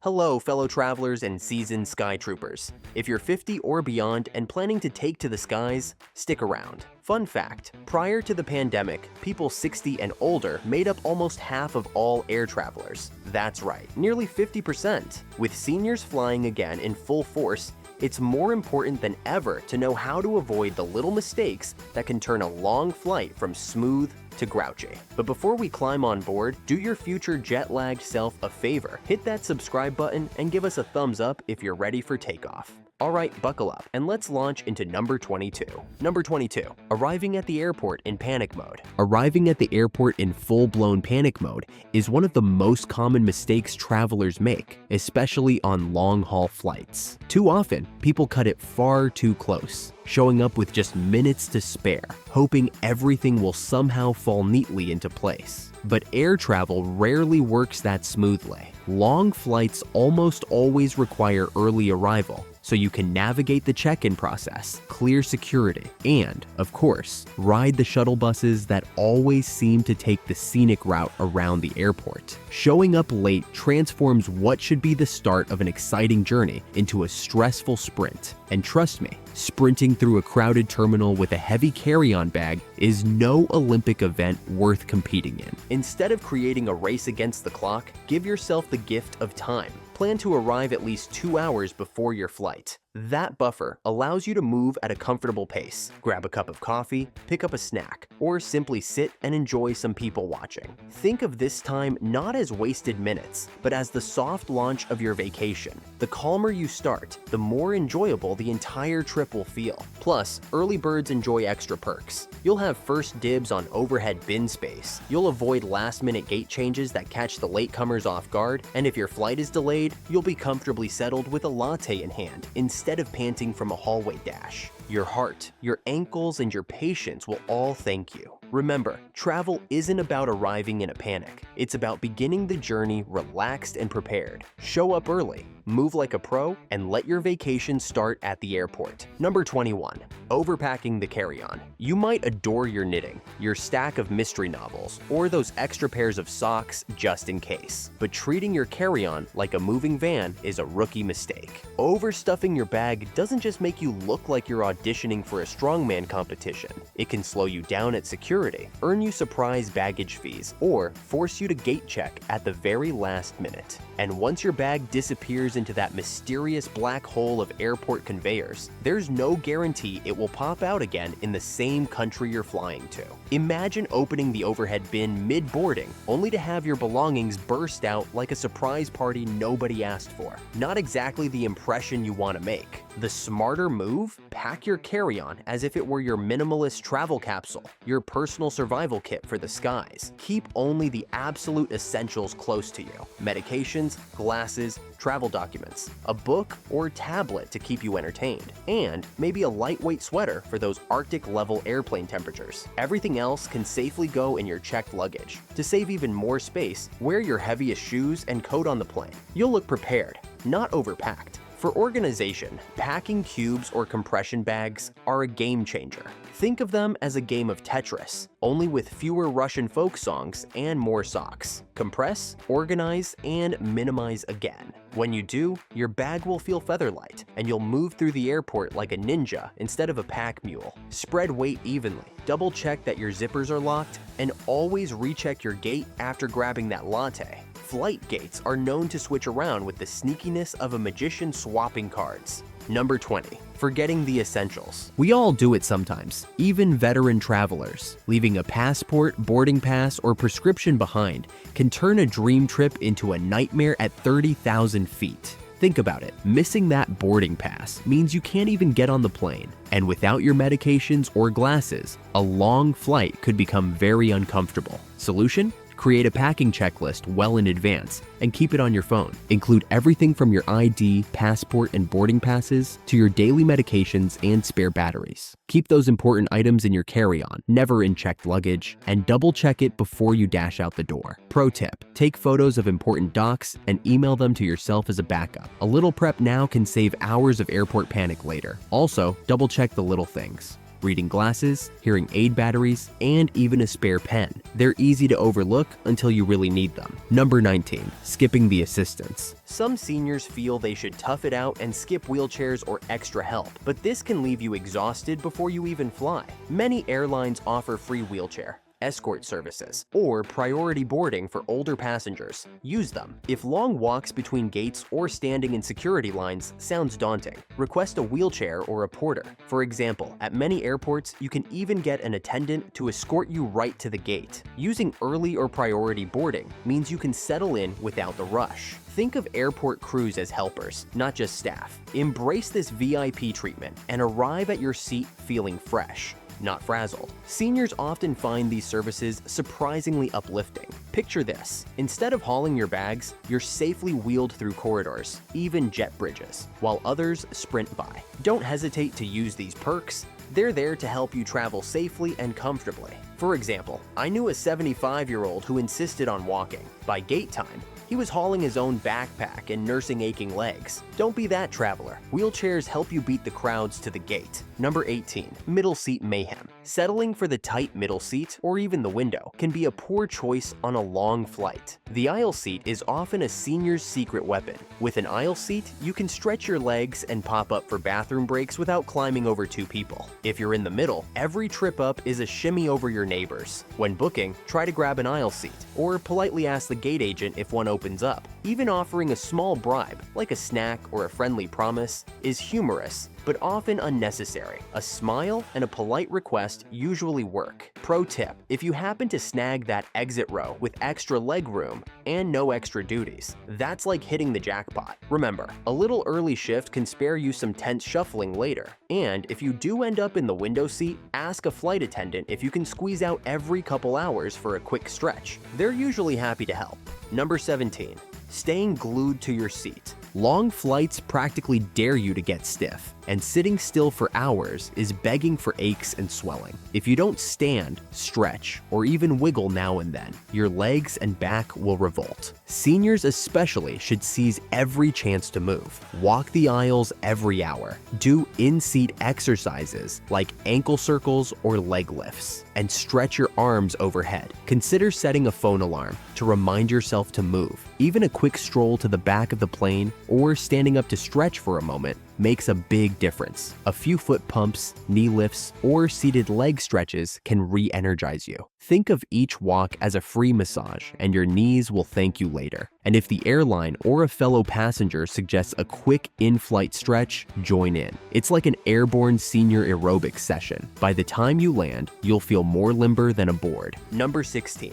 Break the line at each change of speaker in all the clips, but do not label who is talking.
Hello, fellow travelers and seasoned sky troopers. If you're 50 or beyond and planning to take to the skies, stick around. Fun fact, prior to the pandemic, people 60 and older made up almost half of all air travelers. That's right, nearly 50%. With seniors flying again in full force, it's more important than ever to know how to avoid the little mistakes that can turn a long flight from smooth to grouchy. But before we climb on board, do your future jet-lagged self a favor. Hit that subscribe button and give us a thumbs up if you're ready for takeoff. Alright, buckle up, and let's launch into number 22. Number 22. Arriving at the airport in panic mode. Arriving at the airport in full-blown panic mode is one of the most common mistakes travelers make, especially on long-haul flights. Too often, people cut it far too close, showing up with just minutes to spare, hoping everything will somehow fall neatly into place. But air travel rarely works that smoothly. Long flights almost always require early arrival, so you can navigate the check-in process, clear security, and, of course, ride the shuttle buses that always seem to take the scenic route around the airport. Showing up late transforms what should be the start of an exciting journey into a stressful sprint. And trust me, sprinting through a crowded terminal with a heavy carry-on bag is no Olympic event worth competing in. Instead of creating a race against the clock, give yourself the gift of time. Plan to arrive at least 2 hours before your flight. That buffer allows you to move at a comfortable pace, grab a cup of coffee, pick up a snack, or simply sit and enjoy some people watching. Think of this time not as wasted minutes, but as the soft launch of your vacation. The calmer you start, the more enjoyable the entire trip will feel. Plus, early birds enjoy extra perks. You'll have first dibs on overhead bin space. You'll avoid last-minute gate changes that catch the latecomers off guard, and if your flight is delayed, you'll be comfortably settled with a latte in hand instead of panting from a hallway dash. Your heart, your ankles, and your patience will all thank you. Remember, travel isn't about arriving in a panic. It's about beginning the journey relaxed and prepared. Show up early, move like a pro, and let your vacation start at the airport. Number 21. Overpacking the carry-on. You might adore your knitting, your stack of mystery novels, or those extra pairs of socks just in case. But treating your carry-on like a moving van is a rookie mistake. Overstuffing your bag doesn't just make you look like you're auditioning for a strongman competition. It can slow you down at security, earn you surprise baggage fees, or force you to gate check at the very last minute. And once your bag disappears into that mysterious black hole of airport conveyors, there's no guarantee it will pop out again in the same country you're flying to. Imagine opening the overhead bin mid-boarding, only to have your belongings burst out like a surprise party nobody asked for. Not exactly the impression you want to make. The smarter move? Pack your carry-on as if it were your minimalist travel capsule, your personal survival kit for the skies. Keep only the absolute essentials close to you. Medications, glasses, travel documents, a book or tablet to keep you entertained, and maybe a lightweight sweater for those Arctic-level airplane temperatures. Everything else can safely go in your checked luggage. To save even more space, wear your heaviest shoes and coat on the plane. You'll look prepared, not overpacked. For organization, packing cubes or compression bags are a game changer. Think of them as a game of Tetris, only with fewer Russian folk songs and more socks. Compress, organize, and minimize again. When you do, your bag will feel feather-light, and you'll move through the airport like a ninja instead of a pack mule. Spread weight evenly, double-check that your zippers are locked, and always recheck your gate after grabbing that latte. Flight gates are known to switch around with the sneakiness of a magician swapping cards. Number 20. Forgetting the essentials. We all do it sometimes, even veteran travelers. Leaving a passport, boarding pass, or prescription behind can turn a dream trip into a nightmare at 30,000 feet. Think about it. Missing that boarding pass means you can't even get on the plane. And without your medications or glasses, a long flight could become very uncomfortable. Solution? Create a packing checklist well in advance and keep it on your phone. Include everything from your ID, passport, and boarding passes to your daily medications and spare batteries. Keep those important items in your carry-on, never in checked luggage, and double-check it before you dash out the door. Pro tip: take photos of important docs and email them to yourself as a backup. A little prep now can save hours of airport panic later. Also, double-check the little things. reading glasses, hearing aid batteries, and even a spare pen. They're easy to overlook until you really need them. Number 19. Skipping the assistance. Some seniors feel they should tough it out and skip wheelchairs or extra help, but this can leave you exhausted before you even fly. Many airlines offer free wheelchair, escort services, or priority boarding for older passengers. Use them. If long walks between gates or standing in security lines sounds daunting, request a wheelchair or a porter. For example, at many airports, you can even get an attendant to escort you right to the gate. Using early or priority boarding means you can settle in without the rush. Think of airport crews as helpers, not just staff. Embrace this VIP treatment and arrive at your seat feeling fresh, not frazzled. Seniors often find these services surprisingly uplifting. Picture this. Instead of hauling your bags, you're safely wheeled through corridors, even jet bridges, while others sprint by. Don't hesitate to use these perks. They're there to help you travel safely and comfortably. For example, I knew a 75-year-old who insisted on walking. By gate time, he was hauling his own backpack and nursing aching legs. Don't be that traveler. Wheelchairs help you beat the crowds to the gate. Number 18. Middle seat mayhem. Settling for the tight middle seat, or even the window, can be a poor choice on a long flight. The aisle seat is often a senior's secret weapon. With an aisle seat, you can stretch your legs and pop up for bathroom breaks without climbing over two people. If you're in the middle, every trip up is a shimmy over your neighbors. When booking, try to grab an aisle seat, or politely ask the gate agent if one opens up. Even offering a small bribe, like a snack or a friendly promise, is humorous, but often unnecessary. A smile and a polite request usually work. Pro tip: if you happen to snag that exit row with extra leg room and no extra duties, that's like hitting the jackpot. Remember, a little early shift can spare you some tense shuffling later. And if you do end up in the window seat, ask a flight attendant if you can squeeze out every couple hours for a quick stretch. They're usually happy to help. Number 17. Staying glued to your seat. Long flights practically dare you to get stiff, and sitting still for hours is begging for aches and swelling. If you don't stand, stretch, or even wiggle now and then, your legs and back will revolt. Seniors especially should seize every chance to move. Walk the aisles every hour. Do in-seat exercises like ankle circles or leg lifts, and stretch your arms overhead. Consider setting a phone alarm to remind yourself to move. Even a quick stroll to the back of the plane or standing up to stretch for a moment makes a big difference. A few foot pumps, knee lifts, or seated leg stretches can re-energize you. Think of each walk as a free massage, and your knees will thank you later. And if the airline or a fellow passenger suggests a quick in-flight stretch, join in. It's like an airborne senior aerobics session. By the time you land, you'll feel more limber than aboard. Number 16.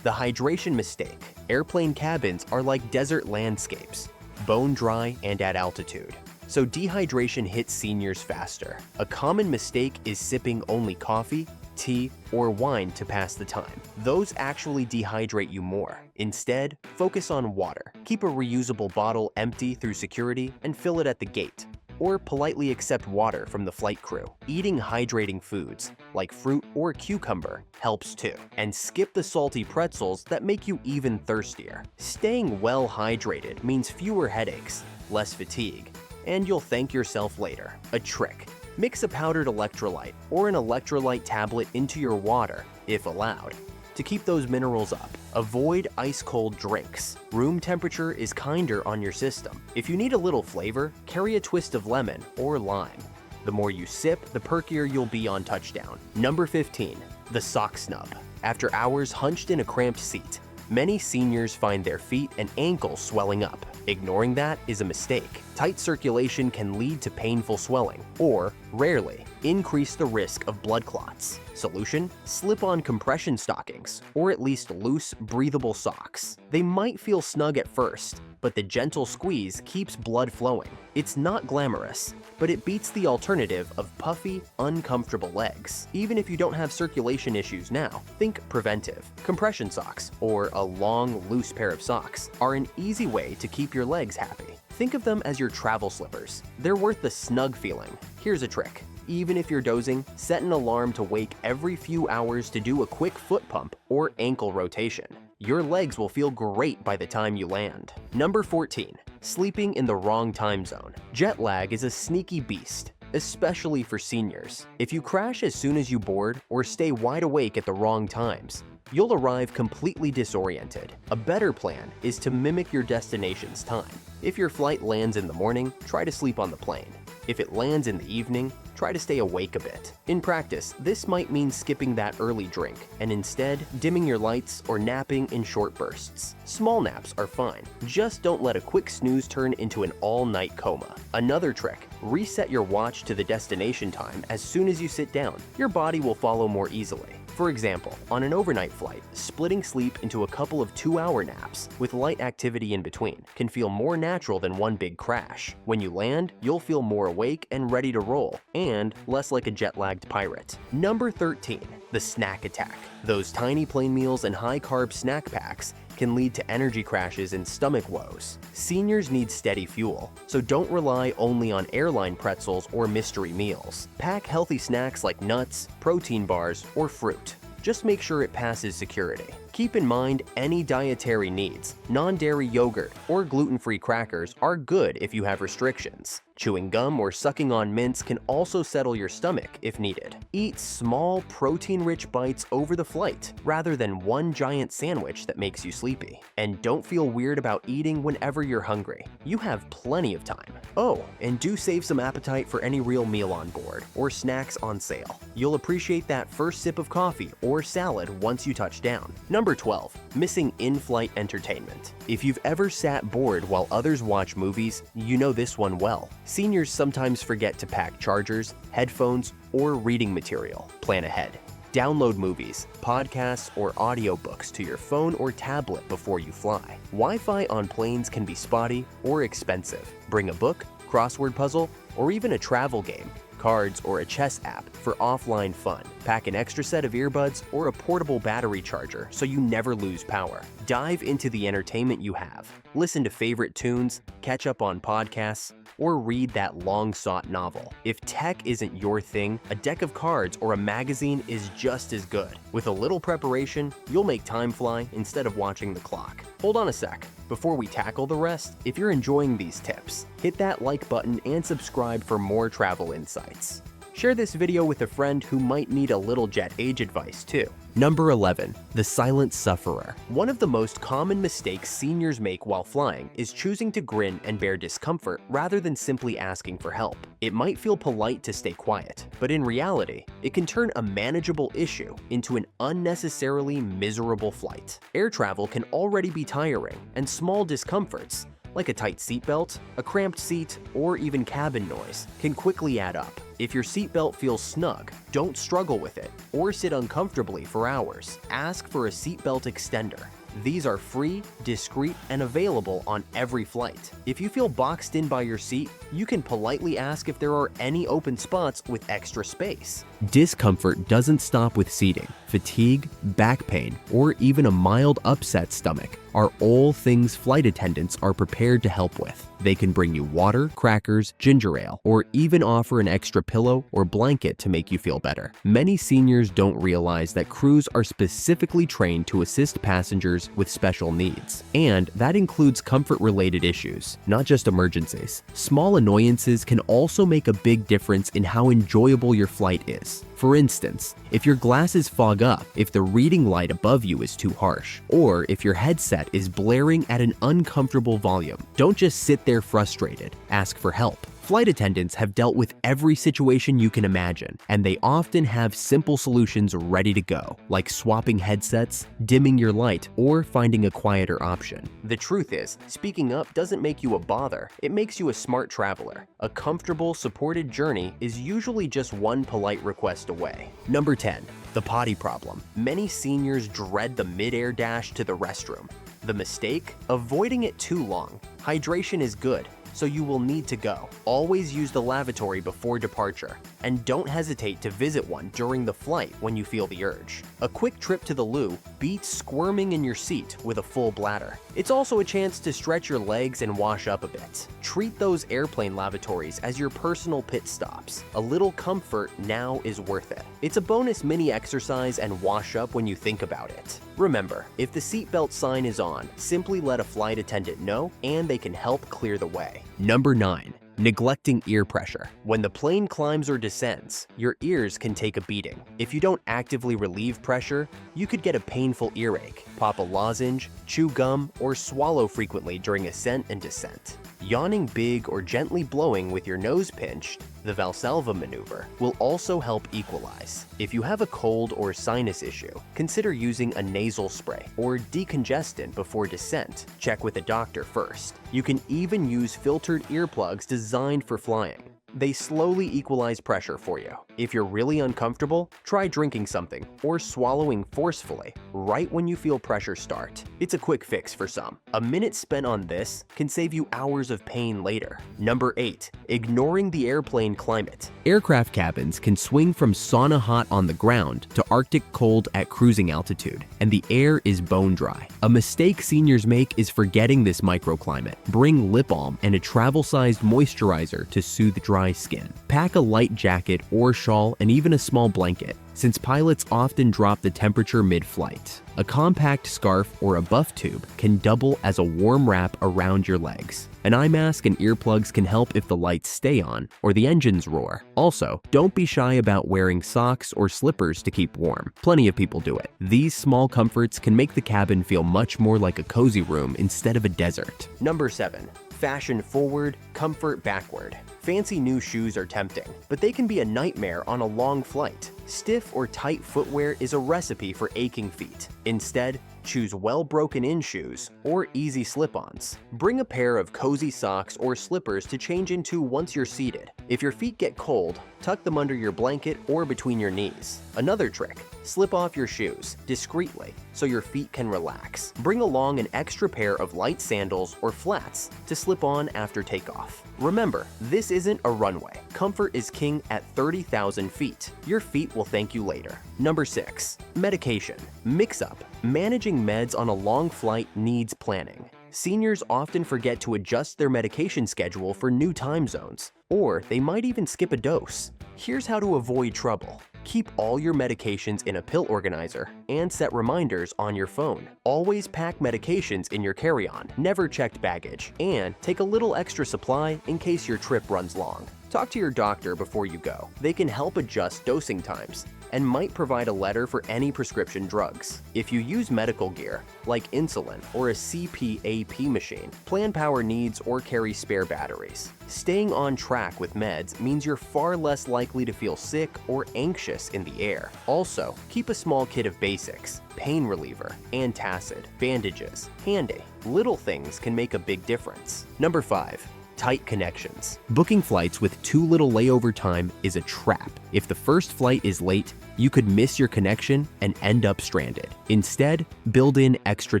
The hydration mistake. Airplane cabins are like desert landscapes, bone dry and at altitude. So dehydration hits seniors faster. A common mistake is sipping only coffee, tea, or wine to pass the time. Those actually dehydrate you more. Instead, focus on water. Keep a reusable bottle empty through security and fill it at the gate, or politely accept water from the flight crew. Eating hydrating foods, like fruit or cucumber, helps too. And skip the salty pretzels that make you even thirstier. Staying well hydrated means fewer headaches, less fatigue, and you'll thank yourself later. A trick: mix a powdered electrolyte or an electrolyte tablet into your water, if allowed, to keep those minerals up. Avoid ice-cold drinks. Room temperature is kinder on your system. If you need a little flavor, carry a twist of lemon or lime. The more you sip, the perkier you'll be on touchdown. Number 15. The sock snub. After hours hunched in a cramped seat, many seniors find their feet and ankles swelling up. Ignoring that is a mistake. Tight circulation can lead to painful swelling, or, rarely, increase the risk of blood clots. Solution: slip on compression stockings, or at least loose, breathable socks. They might feel snug at first, but the gentle squeeze keeps blood flowing. It's not glamorous, but it beats the alternative of puffy, uncomfortable legs. Even if you don't have circulation issues now, think preventive. Compression socks, or a long, loose pair of socks, are an easy way to keep your legs happy. Think of them as your travel slippers. They're worth the snug feeling. Here's a trick. Even if you're dozing, set an alarm to wake every few hours to do a quick foot pump or ankle rotation. Your legs will feel great by the time you land. Number 14. Sleeping in the wrong time zone. Jet lag is a sneaky beast. especially for seniors. If you crash as soon as you board or stay wide awake at the wrong times, you'll arrive completely disoriented. A better plan is to mimic your destination's time. If your flight lands in the morning, try to sleep on the plane. If it lands in the evening, try to stay awake a bit. In practice, this might mean skipping that early drink and instead dimming your lights or napping in short bursts. Small naps are fine, just don't let a quick snooze turn into an all-night coma. Another trick, reset your watch to the destination time as soon as you sit down. Your body will follow more easily. For example, on an overnight flight, splitting sleep into a couple of 2-hour naps with light activity in between can feel more natural than one big crash. When you land, you'll feel more awake and ready to roll, and less like a jet-lagged pirate. Number 13, the snack attack. Those tiny plain meals and high-carb snack packs can lead to energy crashes and stomach woes. Seniors need steady fuel, so don't rely only on airline pretzels or mystery meals. Pack healthy snacks like nuts, protein bars, or fruit. Just make sure it passes security. Keep in mind any dietary needs. Non-dairy yogurt or gluten-free crackers are good if you have restrictions. Chewing gum or sucking on mints can also settle your stomach if needed. Eat small, protein-rich bites over the flight, rather than one giant sandwich that makes you sleepy. And don't feel weird about eating whenever you're hungry. You have plenty of time. Oh, and do save some appetite for any real meal on board or snacks on sale. You'll appreciate that first sip of coffee or salad once you touch down. Number 12, missing in-flight entertainment. If you've ever sat bored while others watch movies, you know this one well. Seniors sometimes forget to pack chargers, headphones, or reading material. Plan ahead. Download movies, podcasts, or audiobooks to your phone or tablet before you fly. Wi-Fi on planes can be spotty or expensive. Bring a book, crossword puzzle, or even a travel game, cards, or a chess app for offline fun. Pack an extra set of earbuds or a portable battery charger so you never lose power. Dive into the entertainment you have. Listen to favorite tunes, catch up on podcasts, or read that long-sought novel. If tech isn't your thing, a deck of cards or a magazine is just as good. With a little preparation, you'll make time fly instead of watching the clock. Hold on a sec. Before we tackle the rest, if you're enjoying these tips, hit that like button and subscribe for more travel insights. Share this video with a friend who might need a little jet age advice too. Number 11, the silent sufferer. One of the most common mistakes seniors make while flying is choosing to grin and bear discomfort rather than simply asking for help. It might feel polite to stay quiet, but in reality, it can turn a manageable issue into an unnecessarily miserable flight. Air travel can already be tiring, and small discomforts, like a tight seatbelt, a cramped seat, or even cabin noise, can quickly add up. If your seatbelt feels snug, don't struggle with it or sit uncomfortably for hours. Ask for a seatbelt extender. These are free, discreet, and available on every flight. If you feel boxed in by your seat, you can politely ask if there are any open spots with extra space. Discomfort doesn't stop with seating. Fatigue, back pain, or even a mild upset stomach are all things flight attendants are prepared to help with. They can bring you water, crackers, ginger ale, or even offer an extra pillow or blanket to make you feel better. Many seniors don't realize that crews are specifically trained to assist passengers with special needs, and that includes comfort-related issues, not just emergencies. Small annoyances can also make a big difference in how enjoyable your flight is. For instance, if your glasses fog up, if the reading light above you is too harsh, or if your headset is blaring at an uncomfortable volume, don't just sit there frustrated. Ask for help. Flight attendants have dealt with every situation you can imagine, and they often have simple solutions ready to go, like swapping headsets, dimming your light, or finding a quieter option. The truth is, speaking up doesn't make you a bother, it makes you a smart traveler. A comfortable, supported journey is usually just one polite request away. Number 10, the potty problem. Many seniors dread the mid-air dash to the restroom. The mistake? Avoiding it too long. Hydration is good, so you will need to go. Always use the lavatory before departure, and don't hesitate to visit one during the flight when you feel the urge. A quick trip to the loo beats squirming in your seat with a full bladder. It's also a chance to stretch your legs and wash up a bit. Treat those airplane lavatories as your personal pit stops. A little comfort now is worth it. It's a bonus mini exercise and wash up when you think about it. Remember, if the seatbelt sign is on, simply let a flight attendant know and they can help clear the way. Number 9. Neglecting ear pressure. When the plane climbs or descends, your ears can take a beating. If you don't actively relieve pressure, you could get a painful earache, pop a lozenge, chew gum, or swallow frequently during ascent and descent. Yawning big or gently blowing with your nose pinched, the Valsalva maneuver, will also help equalize. If you have a cold or sinus issue, consider using a nasal spray or decongestant before descent. Check with a doctor first. You can even use filtered earplugs designed for flying. They slowly equalize pressure for you. If you're really uncomfortable, try drinking something or swallowing forcefully right when you feel pressure start. It's a quick fix for some. A minute spent on this can save you hours of pain later. Number 8. Ignoring the airplane climate. Aircraft cabins can swing from sauna hot on the ground to Arctic cold at cruising altitude, and the air is bone dry. A mistake seniors make is forgetting this microclimate. Bring lip balm and a travel-sized moisturizer to soothe dry skin. Pack a light jacket or shawl and even a small blanket, since pilots often drop the temperature mid-flight. A compact scarf or a buff tube can double as a warm wrap around your legs. An eye mask and earplugs can help if the lights stay on or the engines roar. Also, don't be shy about wearing socks or slippers to keep warm. Plenty of people do it. These small comforts can make the cabin feel much more like a cozy room instead of a desert. Number 7. Fashion forward, comfort backward. Fancy new shoes are tempting, but they can be a nightmare on a long flight. Stiff or tight footwear is a recipe for aching feet. Instead, choose well broken in shoes or easy slip-ons. Bring a pair of cozy socks or slippers to change into once you're seated. If your feet get cold, tuck them under your blanket or between your knees. Another trick, slip off your shoes discreetly so your feet can relax. Bring along an extra pair of light sandals or flats to slip on after takeoff. Remember, this isn't a runway. Comfort is king at 30,000 feet. Your feet will thank you later. Number 6. Medication. Mix up. Managing meds on a long flight needs planning. Seniors often forget to adjust their medication schedule for new time zones, or they might even skip a dose. Here's how to avoid trouble. Keep all your medications in a pill organizer and set reminders on your phone. Always pack medications in your carry-on, never checked baggage, and take a little extra supply in case your trip runs long. Talk to your doctor before you go. They can help adjust dosing times and might provide a letter for any prescription drugs. If you use medical gear, like insulin or a CPAP machine, plan power needs or carry spare batteries. Staying on track with meds means you're far less likely to feel sick or anxious in the air. Also, keep a small kit of basics, pain reliever, antacid, bandages, handy. Little things can make a big difference. Number 5. Tight connections. Booking flights with too little layover time is a trap. If the first flight is late, you could miss your connection and end up stranded. Instead, build in extra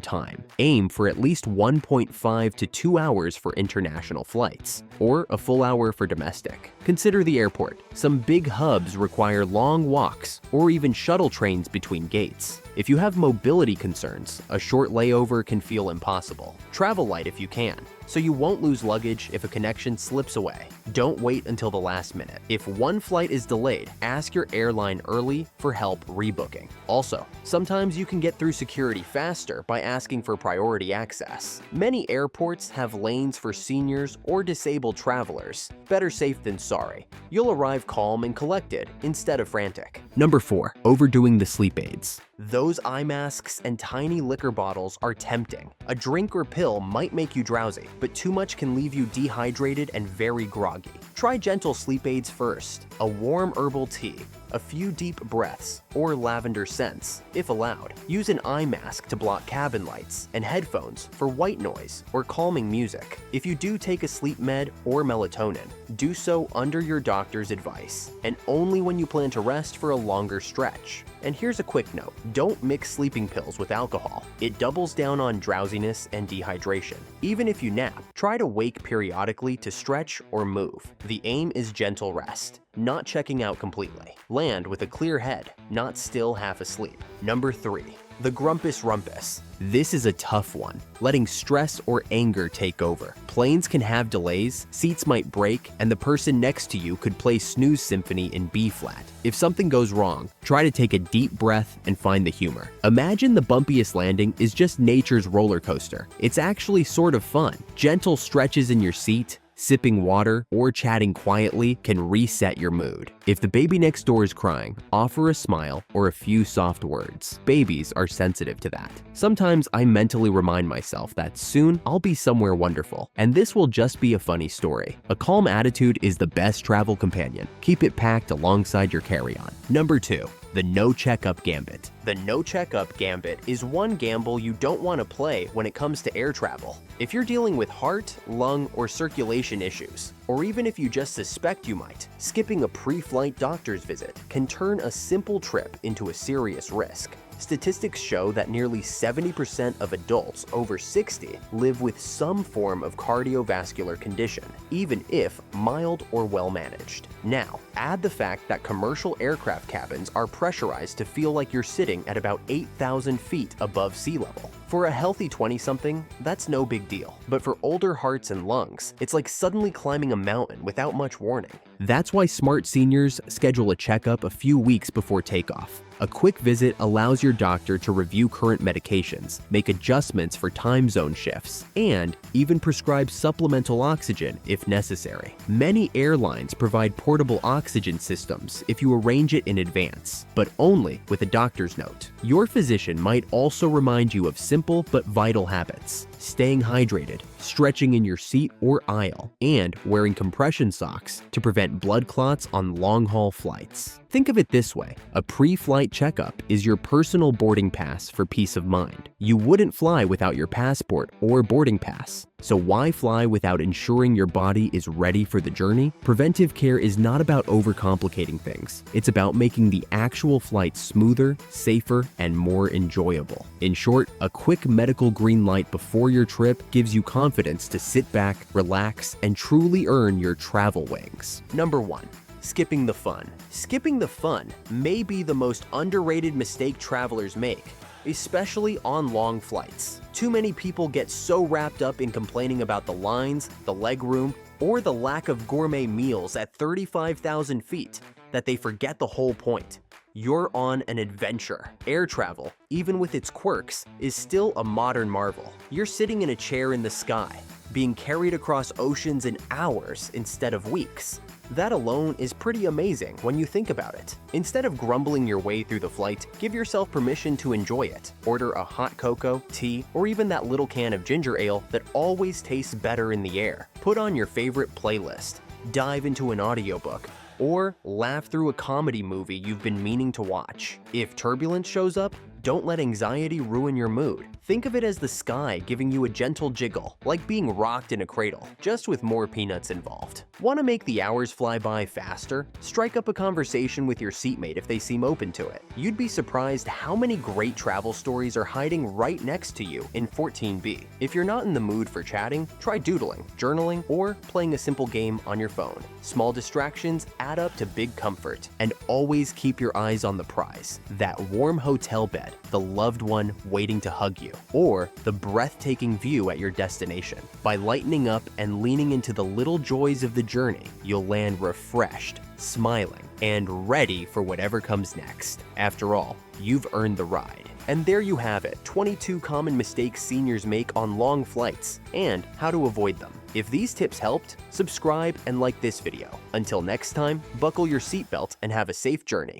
time. Aim for at least 1.5 to 2 hours for international flights, or a full hour for domestic. Consider the airport. Some big hubs require long walks or even shuttle trains between gates. If you have mobility concerns, a short layover can feel impossible. Travel light if you can, so you won't lose luggage if a connection slips away. Don't wait until the last minute. If one flight is delayed, ask your airline early for help rebooking. Also, sometimes you can get through security faster by asking for priority access. Many airports have lanes for seniors or disabled travelers. Better safe than sorry. You'll arrive calm and collected instead of frantic. Number 4. Overdoing the sleep aids. Those eye masks and tiny liquor bottles are tempting. A drink or pill might make you drowsy, but too much can leave you dehydrated and very groggy. Try gentle sleep aids first. A warm herbal tea, a few deep breaths, or lavender scents, if allowed. Use an eye mask to block cabin lights, and headphones for white noise or calming music. If you do take a sleep med or melatonin, do so under your doctor's advice, and only when you plan to rest for a longer stretch. And here's a quick note, don't mix sleeping pills with alcohol. It doubles down on drowsiness and dehydration. Even if you nap, try to wake periodically to stretch or move. The aim is gentle rest, not checking out completely. Land with a clear head, not still half asleep. Number 3. The grumpus rumpus. This is a tough one, letting stress or anger take over. Planes can have delays, seats might break, and the person next to you could play Snooze Symphony in B-flat. If something goes wrong, try to take a deep breath and find the humor. Imagine the bumpiest landing is just nature's roller coaster. It's actually sort of fun. Gentle stretches in your seat, Sipping water or chatting quietly can reset your mood. If the baby next door is crying, offer a smile or a few soft words. Babies are sensitive to that. Sometimes I mentally remind myself that soon I'll be somewhere wonderful, and this will just be a funny story. A calm attitude is the best travel companion. Keep it packed alongside your carry-on. Number 2. The No Checkup Gambit. The No Checkup Gambit is one gamble you don't want to play when it comes to air travel. If you're dealing with heart, lung, or circulation issues, or even if you just suspect you might, skipping a pre-flight doctor's visit can turn a simple trip into a serious risk. Statistics show that nearly 70% of adults over 60 live with some form of cardiovascular condition, even if mild or well managed. Now, add the fact that commercial aircraft cabins are pressurized to feel like you're sitting at about 8,000 feet above sea level. For a healthy 20-something, that's no big deal. But for older hearts and lungs, it's like suddenly climbing a mountain without much warning. That's why smart seniors schedule a checkup a few weeks before takeoff. A quick visit allows your doctor to review current medications, make adjustments for time zone shifts, and even prescribe supplemental oxygen if necessary. Many airlines provide portable oxygen systems if you arrange it in advance, but only with a doctor's note. Your physician might also remind you of simple but vital habits: staying hydrated, stretching in your seat or aisle, and wearing compression socks to prevent blood clots on long-haul flights. Think of it this way: a pre-flight checkup is your personal boarding pass for peace of mind. You wouldn't fly without your passport or boarding pass. So why fly without ensuring your body is ready for the journey? Preventive care is not about overcomplicating things. It's about making the actual flight smoother, safer, and more enjoyable. In short, a quick medical green light before your trip gives you confidence to sit back, relax, and truly earn your travel wings. Number 1. Skipping the fun. Skipping the fun may be the most underrated mistake travelers make, especially on long flights. Too many people get so wrapped up in complaining about the lines, the legroom, or the lack of gourmet meals at 35,000 feet that they forget the whole point. You're on an adventure. Air travel, even with its quirks, is still a modern marvel. You're sitting in a chair in the sky, being carried across oceans in hours instead of weeks. That alone is pretty amazing when you think about it. Instead of grumbling your way through the flight, give yourself permission to enjoy it. Order a hot cocoa, tea, or even that little can of ginger ale that always tastes better in the air. Put on your favorite playlist, dive into an audiobook, or laugh through a comedy movie you've been meaning to watch. If turbulence shows up, don't let anxiety ruin your mood. Think of it as the sky giving you a gentle jiggle, like being rocked in a cradle, just with more peanuts involved. Want to make the hours fly by faster? Strike up a conversation with your seatmate if they seem open to it. You'd be surprised how many great travel stories are hiding right next to you in 14B. If you're not in the mood for chatting, try doodling, journaling, or playing a simple game on your phone. Small distractions add up to big comfort, and always keep your eyes on the prize: that warm hotel bed, the loved one waiting to hug you, or the breathtaking view at your destination. By lightening up and leaning into the little joys of the journey, you'll land refreshed, smiling, and ready for whatever comes next. After all, you've earned the ride. And there you have it, 22 common mistakes seniors make on long flights, and how to avoid them. If these tips helped, subscribe and like this video. Until next time, buckle your seatbelt and have a safe journey.